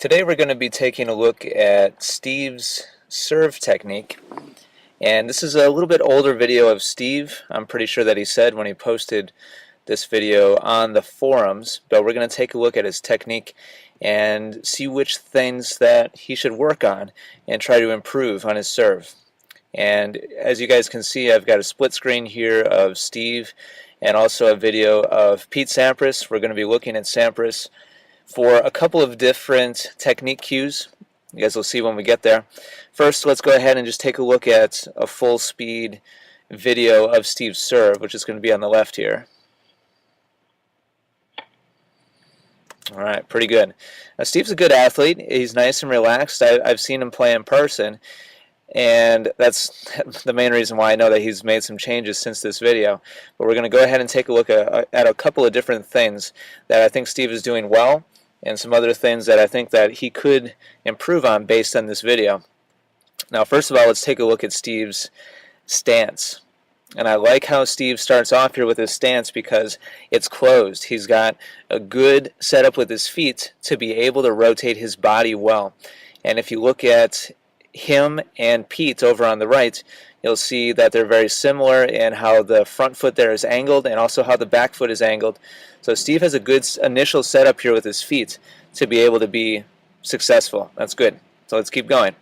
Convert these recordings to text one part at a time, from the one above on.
Today we're going to be taking a look at Steve's serve technique, and this is a little bit older video of Steve. I'm pretty sure that he said when he posted this video on the forums, but we're going to take a look at his technique and see which things that he should work on and try to improve on his serve. And as you guys can see, I've got a split screen here of Steve and also a video of Pete Sampras. We're going to be looking at Sampras for a couple of different technique cues. You guys will see when we get there. First, let's go ahead and just take a look at a full speed video of Steve's serve, which is going to be on the left here. Alright, pretty good. Now, Steve's a good athlete. He's nice and relaxed. I've seen him play in person, and that's the main reason why I know that he's made some changes since this video. But we're going to go ahead and take a look at a couple of different things that I think Steve is doing well, and some other things that I think that he could improve on based on this video. Now, first of all, let's take a look at Steve's stance. And I like how Steve starts off here with his stance because it's closed. He's got a good setup with his feet to be able to rotate his body well. And if you look at him and Pete over on the right, you'll see that they're very similar in how the front foot there is angled and also how the back foot is angled. So Steve has a good initial setup here with his feet to be able to be successful. That's good. So let's keep going.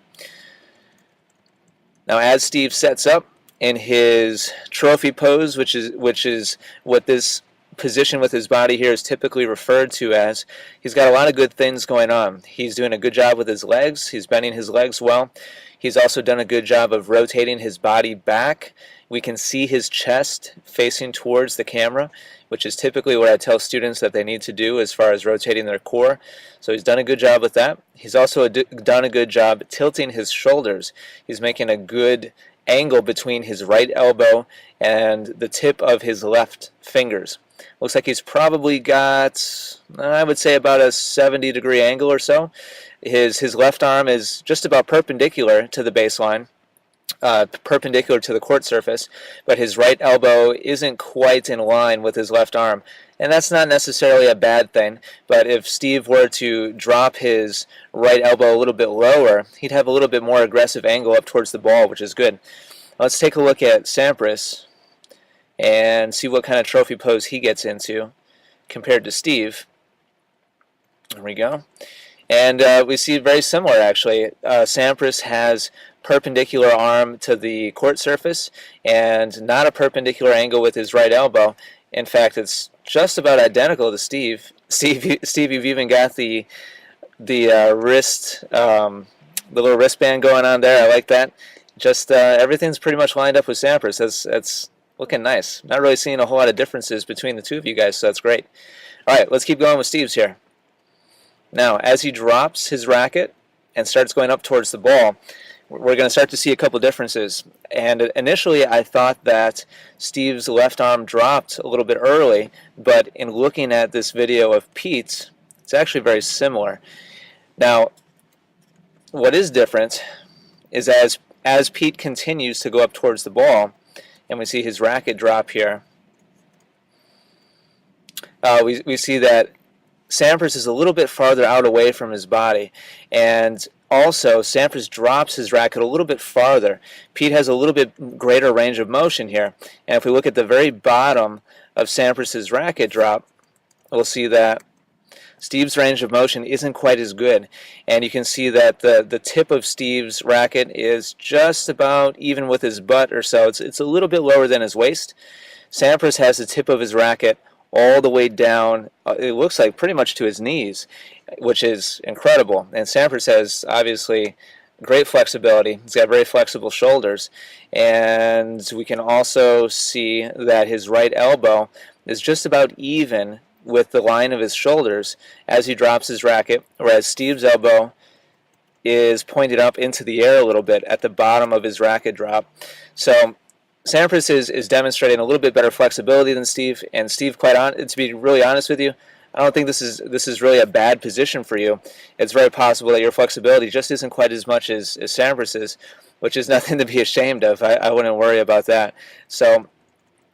Now, as Steve sets up in his trophy pose, which is what this position with his body here is typically referred to as, he's got a lot of good things going on. He's doing a good job with his legs. He's bending his legs well. He's also done a good job of rotating his body back. We can see his chest facing towards the camera, which is typically what I tell students that they need to do as far as rotating their core. So he's done a good job with that. He's also done a good job tilting his shoulders. He's making a good angle between his right elbow and the tip of his left fingers. Looks like he's probably got, I would say, about a 70-degree angle or so. His left arm is just about perpendicular to the baseline, perpendicular to the court surface, but his right elbow isn't quite in line with his left arm. And that's not necessarily a bad thing, but if Steve were to drop his right elbow a little bit lower, he'd have a little bit more aggressive angle up towards the ball, which is good. Let's take a look at Sampras and see what kind of trophy pose he gets into compared to Steve. There we go. And we see very similar, actually. Sampras has perpendicular arm to the court surface and not a perpendicular angle with his right elbow. In fact, it's just about identical to Steve. Steve, you've even got the wrist, the little wristband going on there. I like that. Just everything's pretty much lined up with Sampras. That's looking nice. Not really seeing a whole lot of differences between the two of you guys, so that's great. All right, let's keep going with Steve's here. Now, as he drops his racket and starts going up towards the ball, we're going to start to see a couple differences. And initially, I thought that Steve's left arm dropped a little bit early, but in looking at this video of Pete's, it's actually very similar. Now, what is different is as Pete continues to go up towards the ball, and we see his racket drop here, we see that Sampras is a little bit farther out away from his body, and also Sampras drops his racket a little bit farther. Pete has a little bit greater range of motion here, and if we look at the very bottom of Sampras's racket drop, we'll see that Steve's range of motion isn't quite as good, and you can see that the tip of Steve's racket is just about even with his butt or so. It's a little bit lower than his waist. Sampras has the tip of his racket all the way down, it looks like pretty much to his knees, which is incredible. And Sampras has obviously great flexibility. He's got very flexible shoulders, and we can also see that his right elbow is just about even with the line of his shoulders as he drops his racket, whereas Steve's elbow is pointed up into the air a little bit at the bottom of his racket drop. So Sampras is demonstrating a little bit better flexibility than Steve, and Steve, to be really honest with you, I don't think this is really a bad position for you. It's very possible that your flexibility just isn't quite as much as Sampras's, which is nothing to be ashamed of. I wouldn't worry about that. So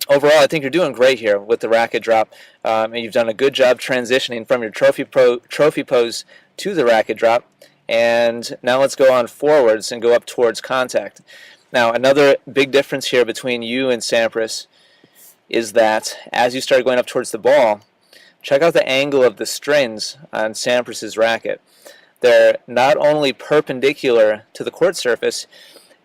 overall, I think you're doing great here with the racket drop, and you've done a good job transitioning from your trophy pose to the racket drop. And now let's go on forwards and go up towards contact. Now, another big difference here between you and Sampras is that as you start going up towards the ball, check out the angle of the strings on Sampras's racket. They're not only perpendicular to the court surface,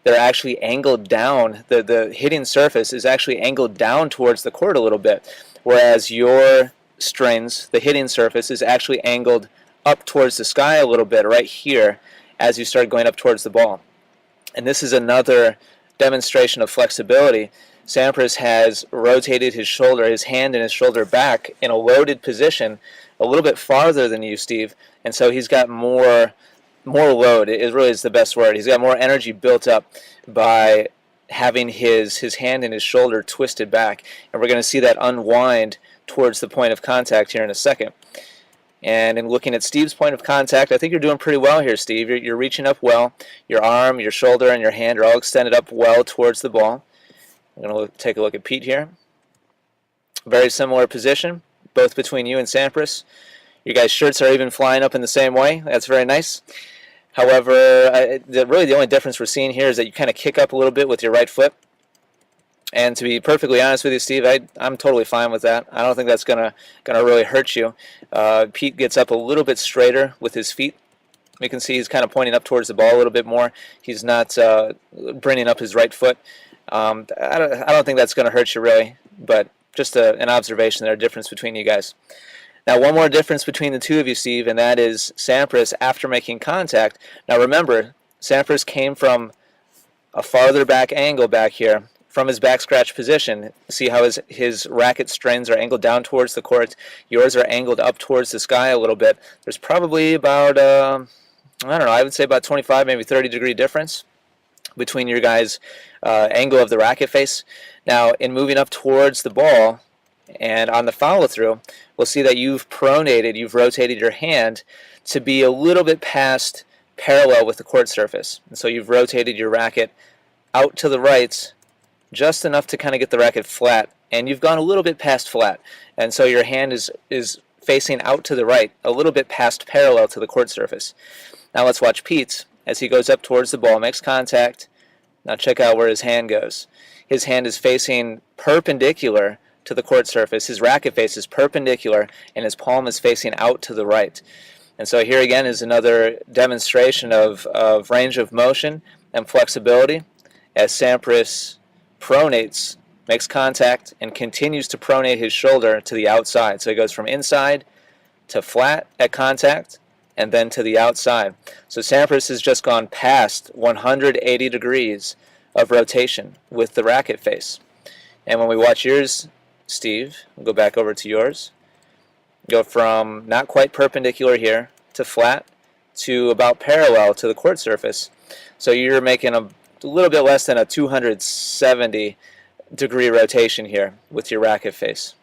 they're actually angled down. The hitting surface is actually angled down towards the court a little bit, whereas your strings, the hitting surface, is actually angled up towards the sky a little bit right here as you start going up towards the ball. And this is another demonstration of flexibility. Sampras has rotated his shoulder, his hand and his shoulder back in a loaded position a little bit farther than you, Steve, and so he's got more load. It really is the best word. He's got more energy built up by having his hand and his shoulder twisted back, and we're going to see that unwind towards the point of contact here in a second. And in looking at Steve's point of contact, I think you're doing pretty well here, Steve. You're reaching up well. Your arm, your shoulder, and your hand are all extended up well towards the ball. I'm going to take a look at Pete here. Very similar position, both between you and Sampras. You guys' shirts are even flying up in the same way. That's very nice. However, really the only difference we're seeing here is that you kind of kick up a little bit with your right foot. And to be perfectly honest with you, Steve, I'm totally fine with that. I don't think that's gonna really hurt you. Pete gets up a little bit straighter with his feet. You can see he's kind of pointing up towards the ball a little bit more. He's not bringing up his right foot. I don't think that's going to hurt you really, but just an observation there, a difference between you guys. Now, one more difference between the two of you, Steve, and that is Sampras after making contact. Now, remember, Sampras came from a farther back angle back here, from his back scratch position. See how his racket strings are angled down towards the court. Yours are angled up towards the sky a little bit. There's probably about, I don't know, I would say about 25, maybe 30-degree difference between your guys' angle of the racket face. Now, in moving up towards the ball and on the follow-through, we'll see that you've pronated, you've rotated your hand to be a little bit past parallel with the court surface. And so you've rotated your racket out to the right just enough to kind of get the racket flat, and you've gone a little bit past flat, and so your hand is facing out to the right, a little bit past parallel to the court surface. Now let's watch Pete as he goes up towards the ball, makes contact. Now check out where his hand goes. His hand is facing perpendicular to the court surface. His racket face is perpendicular, and his palm is facing out to the right. And so here again is another demonstration of range of motion and flexibility as Sampras pronates, makes contact, and continues to pronate his shoulder to the outside. So he goes from inside to flat at contact and then to the outside. So Sampras has just gone past 180 degrees of rotation with the racket face. And when we watch yours, Steve, we'll go back over to yours, go from not quite perpendicular here to flat to about parallel to the court surface. So you're making a little bit less than a 270 degree rotation here with your racket face.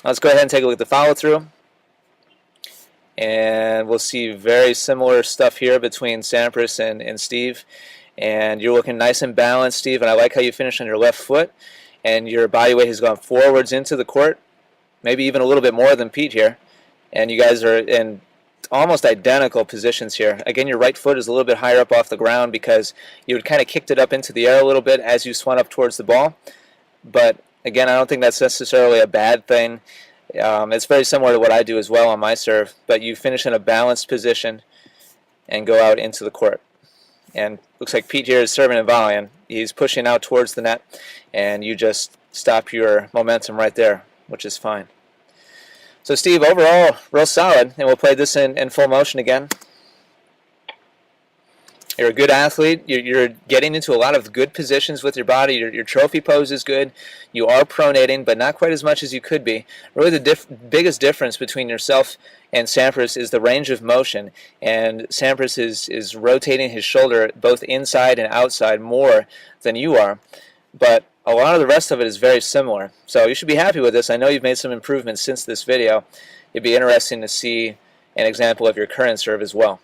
Let's go ahead and take a look at the follow through, and we'll see very similar stuff here between Sampras and Steve. And you're looking nice and balanced, Steve, and I like how you finish on your left foot, and your body weight has gone forwards into the court, maybe even a little bit more than Pete here, and you guys are in almost identical positions here. Again, your right foot is a little bit higher up off the ground because you had kind of kicked it up into the air a little bit as you swung up towards the ball. But again, I don't think that's necessarily a bad thing. It's very similar to what I do as well on my serve, but you finish in a balanced position and go out into the court. And looks like Pete here is serving and volleying. He's pushing out towards the net, and you just stop your momentum right there, which is fine. So Steve, overall, real solid, and we'll play this in full motion again. You're a good athlete. You're getting into a lot of good positions with your body. Your trophy pose is good. You are pronating, but not quite as much as you could be. Really the biggest difference between yourself and Sampras is the range of motion. And Sampras is rotating his shoulder both inside and outside more than you are. But a lot of the rest of it is very similar. So you should be happy with this. I know you've made some improvements since this video. It'd be interesting to see an example of your current serve as well.